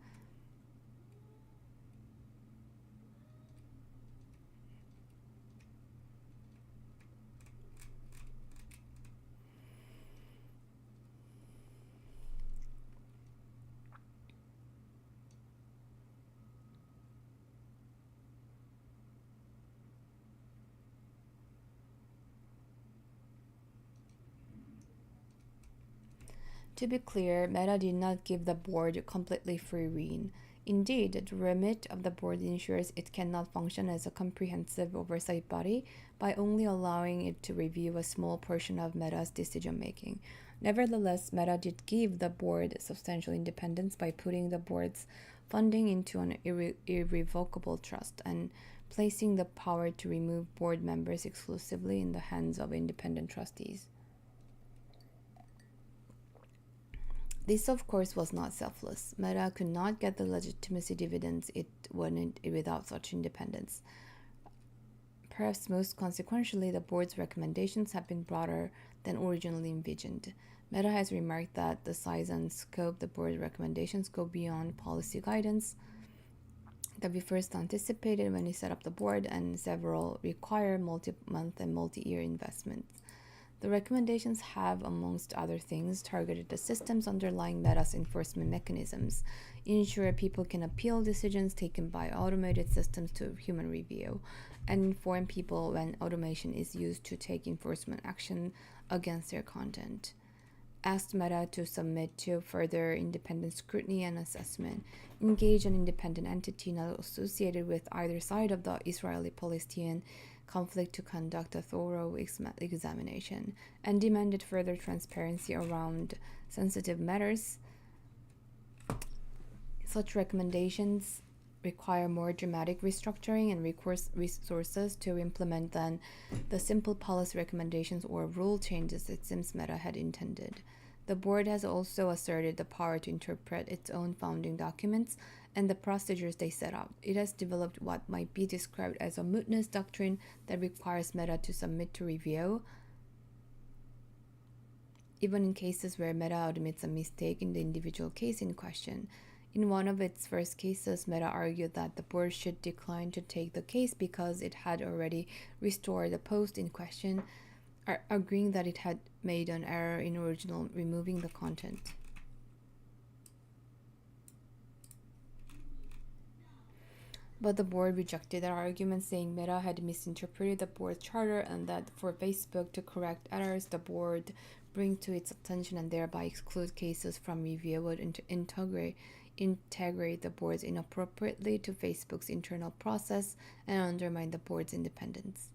A: To be clear, Meta did not give the board completely free rein. Indeed, the remit of the board ensures it cannot function as a comprehensive oversight body by only allowing it to review a small portion of Meta's decision making. Nevertheless, Meta did give the board substantial independence by putting the board's funding into an irrevocable trust and placing the power to remove board members exclusively in the hands of independent trustees. This, of course, was not selfless. Meta could not get the legitimacy dividends it wanted without such independence. Perhaps most consequentially, the board's recommendations have been broader than originally envisioned. Meta has remarked that the size and scope of the board's recommendations go beyond policy guidance that we first anticipated when we set up the board, and several require multi-month and multi-year investments. The recommendations have, amongst other things, targeted the systems underlying Meta's enforcement mechanisms, ensure people can appeal decisions taken by automated systems to human review, and inform people when automation is used to take enforcement action against their content. Asked Meta to submit to further independent scrutiny and assessment, engage an independent entity not associated with either side of the Israeli-Palestinian conflict to conduct a thorough examination, and demanded further transparency around sensitive matters. Such recommendations require more dramatic restructuring and resources to implement than the simple policy recommendations or rule changes it seems Meta had intended. The board has also asserted the power to interpret its own founding documents and the procedures they set out. It has developed what might be described as a mootness doctrine that requires Meta to submit to review, even in cases where Meta admits a mistake in the individual case in question. In one of its first cases, Meta argued that the board should decline to take the case because it had already restored the post in question, agreeing that it had made an error in original removing the content. But the board rejected that argument, saying Meta had misinterpreted the board's charter and that for Facebook to correct errors the board bring to its attention and thereby exclude cases from review would integrate the boards inappropriately to Facebook's internal process and undermine the board's independence.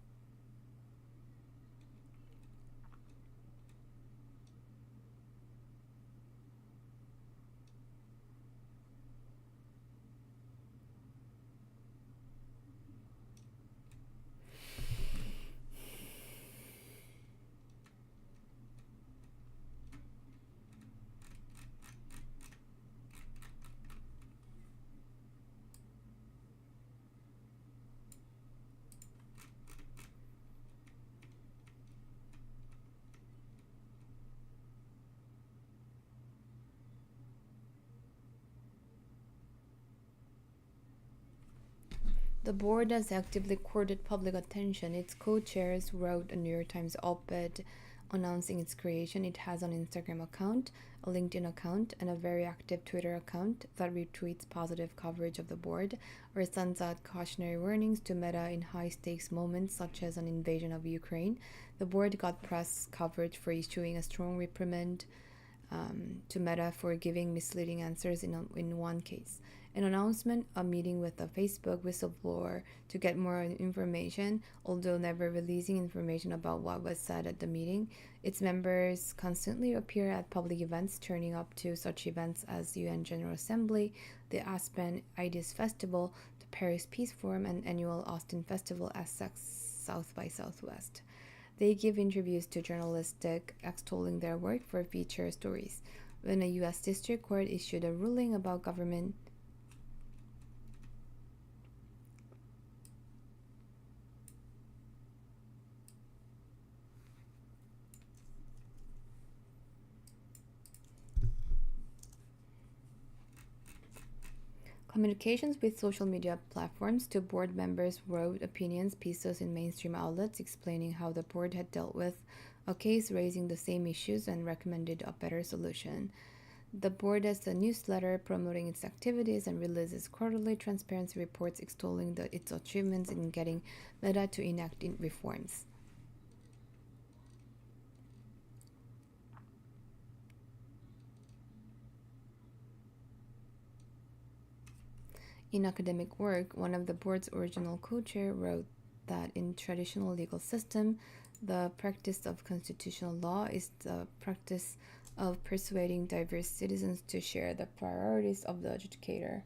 A: The board has actively courted public attention. Its co-chairs wrote a New York Times op-ed announcing its creation. It has an Instagram account, a LinkedIn account, and a very active Twitter account that retweets positive coverage of the board or sends out cautionary warnings to Meta in high-stakes moments such as an invasion of Ukraine. The board got press coverage for issuing a strong reprimand to Meta for giving misleading answers in one case. An announcement, a meeting with a Facebook whistleblower to get more information, although never releasing information about what was said at the meeting. Its members constantly appear at public events, turning up to such events as UN General Assembly, the Aspen Ideas Festival, the Paris Peace Forum, and annual Austin Festival as South by Southwest. They give interviews to journalists extolling their work for feature stories. When a U.S. District Court issued a ruling about government communications with social media platforms, to board members wrote opinions pieces in mainstream outlets explaining how the board had dealt with a case raising the same issues and recommended a better solution. The board has a newsletter promoting its activities and releases quarterly transparency reports extolling its achievements in getting Meta to enact reforms. In academic work, one of the board's original co-chair wrote that in traditional legal system, the practice of constitutional law is the practice of persuading diverse citizens to share the priorities of the adjudicator.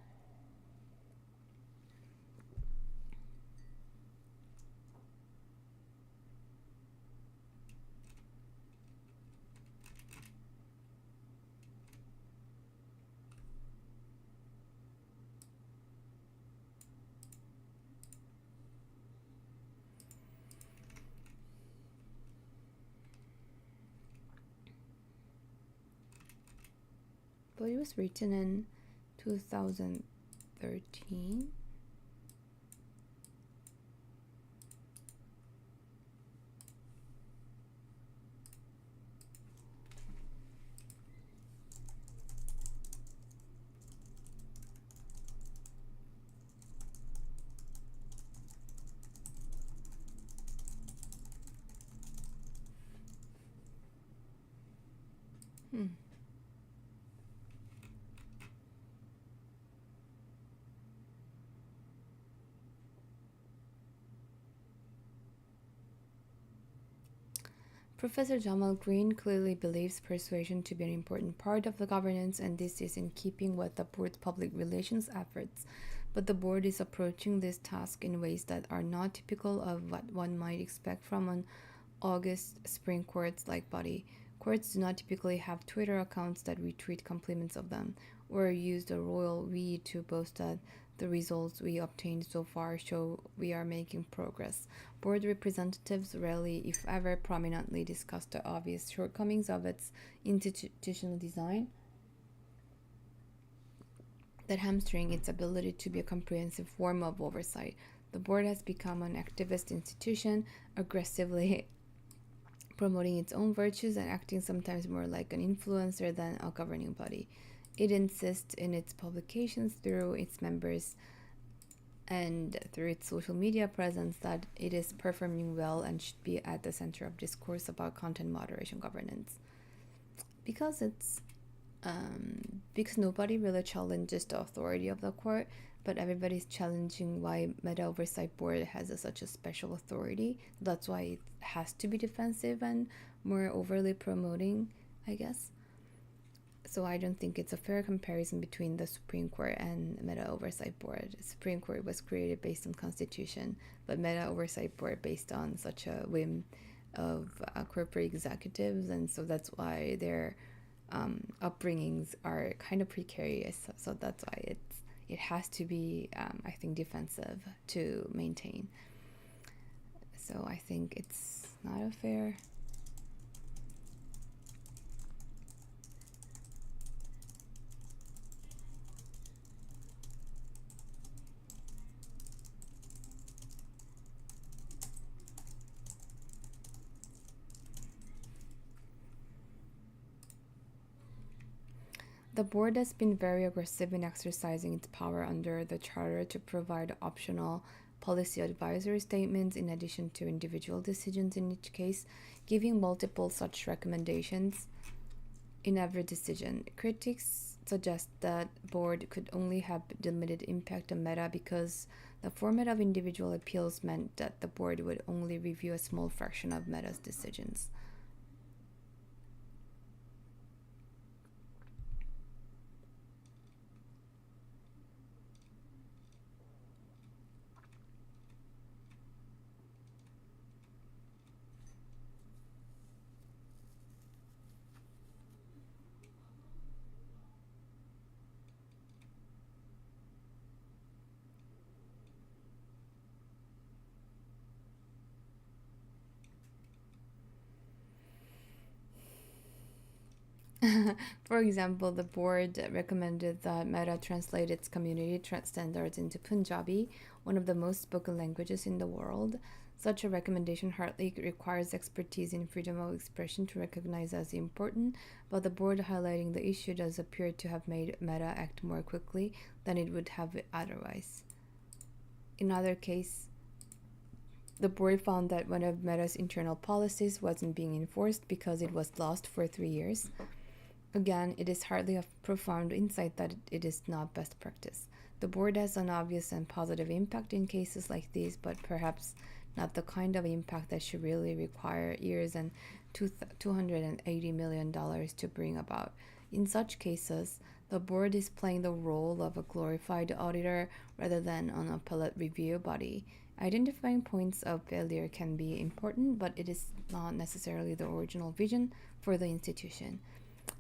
A: But it was written in 2013. Professor Jamal Green clearly believes persuasion to be an important part of the governance, and this is in keeping with the board's public relations efforts. But the board is approaching this task in ways that are not typical of what one might expect from an August Supreme Court-like body. Courts do not typically have Twitter accounts that retweet compliments of them, or use the royal we to boast that the results we obtained so far show we are making progress. Board representatives rarely, if ever, prominently discuss the obvious shortcomings of its institutional design that hamstring its ability to be a comprehensive form of oversight. The board has become an activist institution, aggressively promoting its own virtues and acting sometimes more like an influencer than a governing body. It insists in its publications through its members and through its social media presence that it is performing well and should be at the center of discourse about content moderation governance. Because it's because nobody really challenges the authority of the court, but everybody's challenging why Meta Oversight Board has such a special authority. That's why it has to be defensive and more overly promoting, I guess. So I don't think it's a fair comparison between the Supreme Court and Meta Oversight Board. The Supreme Court was created based on Constitution, but Meta Oversight Board based on such a whim of corporate executives, and so that's why their upbringings are kind of precarious. So that's why it has to be, I think, defensive to maintain. So I think it's not a fair. The board has been very aggressive in exercising its power under the charter to provide optional policy advisory statements in addition to individual decisions in each case, giving multiple such recommendations in every decision. Critics suggest that board could only have limited impact on Meta because the format of individual appeals meant that the board would only review a small fraction of Meta's decisions. For example, the board recommended that Meta translate its community standards into Punjabi, one of the most spoken languages in the world. Such a recommendation hardly requires expertise in freedom of expression to recognize as important, but the board highlighting the issue does appear to have made Meta act more quickly than it would have otherwise. In other case, the board found that one of Meta's internal policies wasn't being enforced because it was lost for 3 years. Again, it is hardly a profound insight that it is not best practice. The board has an obvious and positive impact in cases like these, but perhaps not the kind of impact that should really require years and $280 million to bring about. In such cases, the board is playing the role of a glorified auditor rather than an appellate review body. Identifying points of failure can be important, but it is not necessarily the original vision for the institution.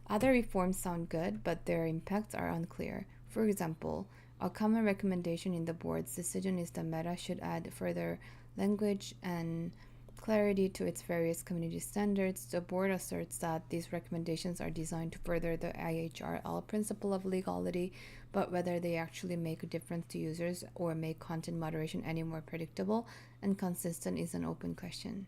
A: Other reforms sound good, but their impacts are unclear. For example, a common recommendation in the board's decision is that Meta should add further language and clarity to its various community standards. The board asserts that these recommendations are designed to further the IHRL principle of legality, but whether they actually make a difference to users or make content moderation any more predictable and consistent is an open question.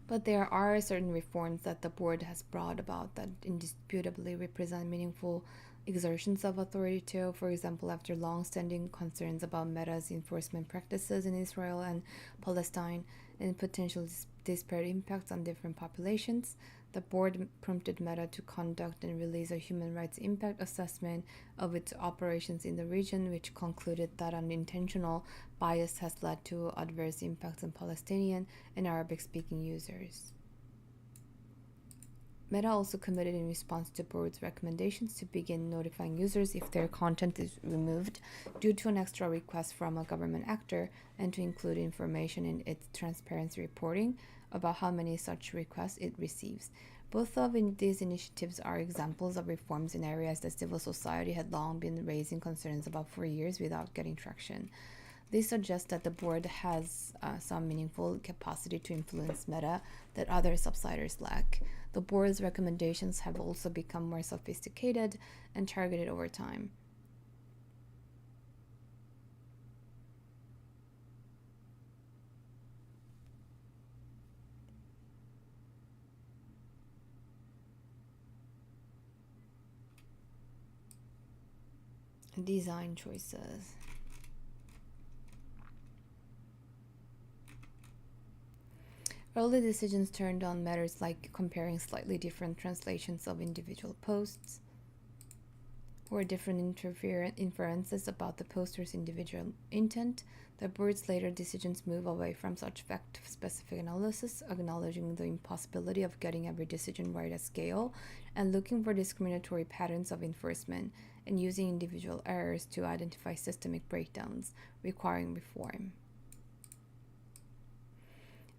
A: But there are certain reforms that the board has brought about that indisputably represent meaningful exertions of authority too. For example, after long-standing concerns about Meta's enforcement practices in Israel and Palestine and potential disparate impacts on different populations, the board prompted Meta to conduct and release a human rights impact assessment of its operations in the region, which concluded that unintentional bias has led to adverse impacts on Palestinian and Arabic-speaking users. Meta also committed in response to board's recommendations to begin notifying users if their content is removed due to an extra request from a government actor and to include information in its transparency reporting about how many such requests it receives. Both of these initiatives are examples of reforms in areas that civil society had long been raising concerns about for years without getting traction. This suggests that the board has some meaningful capacity to influence Meta that other subsiders lack. The board's recommendations have also become more sophisticated and targeted over time. Design choices. Early decisions turned on matters like comparing slightly different translations of individual posts or different inferences about the poster's individual intent. The board's later decisions move away from such fact-specific analysis, acknowledging the impossibility of getting every decision right at scale, and looking for discriminatory patterns of enforcement, and using individual errors to identify systemic breakdowns requiring reform.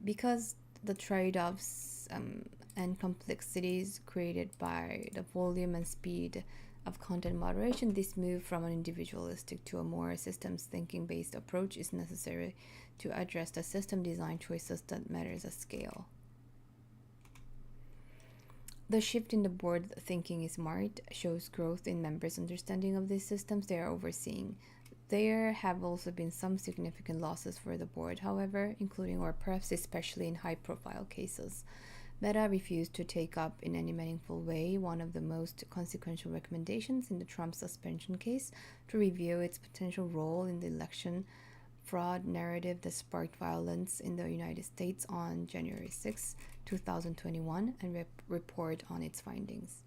A: Because the trade-offs and complexities created by the volume and speed of content moderation, this move from an individualistic to a more systems thinking based approach is necessary to address the system design choices that matters at scale. The shift in the board thinking is marked, shows growth in members' understanding of these systems they are overseeing. There have also been some significant losses for the board, however, including or perhaps especially in high-profile cases. Meta refused to take up in any meaningful way one of the most consequential recommendations in the Trump suspension case to review its potential role in the election fraud narrative that sparked violence in the United States on January 6, 2021, and report on its findings.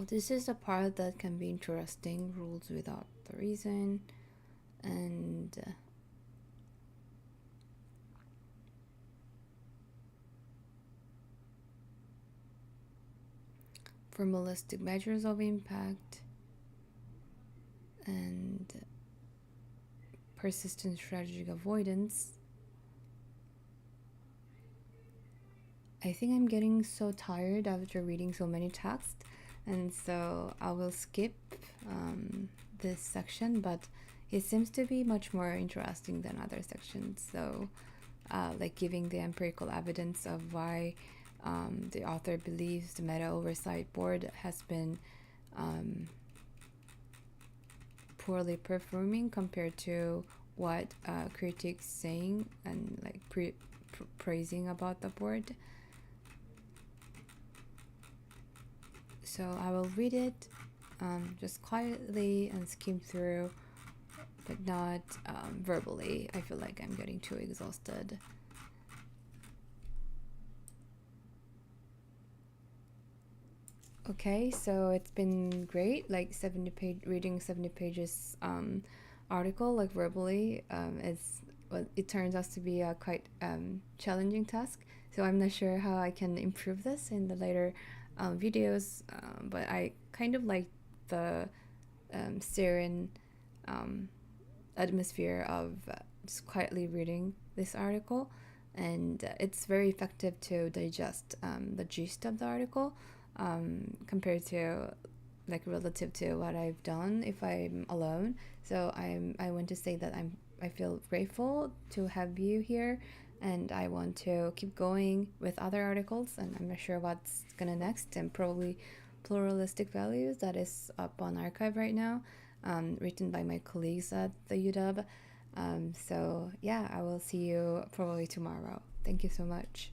A: So this is a part that can be interesting, rules without the reason, and formalistic measures of impact, and persistent strategic avoidance. I think I'm getting so tired after reading so many texts, and so I will skip this section, but it seems to be much more interesting than other sections. So, like giving the empirical evidence of why the author believes the Meta Oversight Board has been poorly performing compared to what critics saying and like praising about the board. So I will read it just quietly and skim through, but not verbally. I feel like I'm getting too exhausted. Okay, so it's been great, like 70 page reading 70 pages article like verbally. It turns out to be a quite challenging task. So I'm not sure how I can improve this in the later videos, but I kind of like the serene atmosphere of just quietly reading this article, and it's very effective to digest the gist of the article compared to like relative to what I've done if I'm alone. So I want to say that I feel grateful to have you here, and I want to keep going with other articles, and I'm not sure what's gonna next, and probably pluralistic values that is up on archive right now, written by my colleagues at the UW. So yeah, I will see you probably tomorrow. Thank you so much.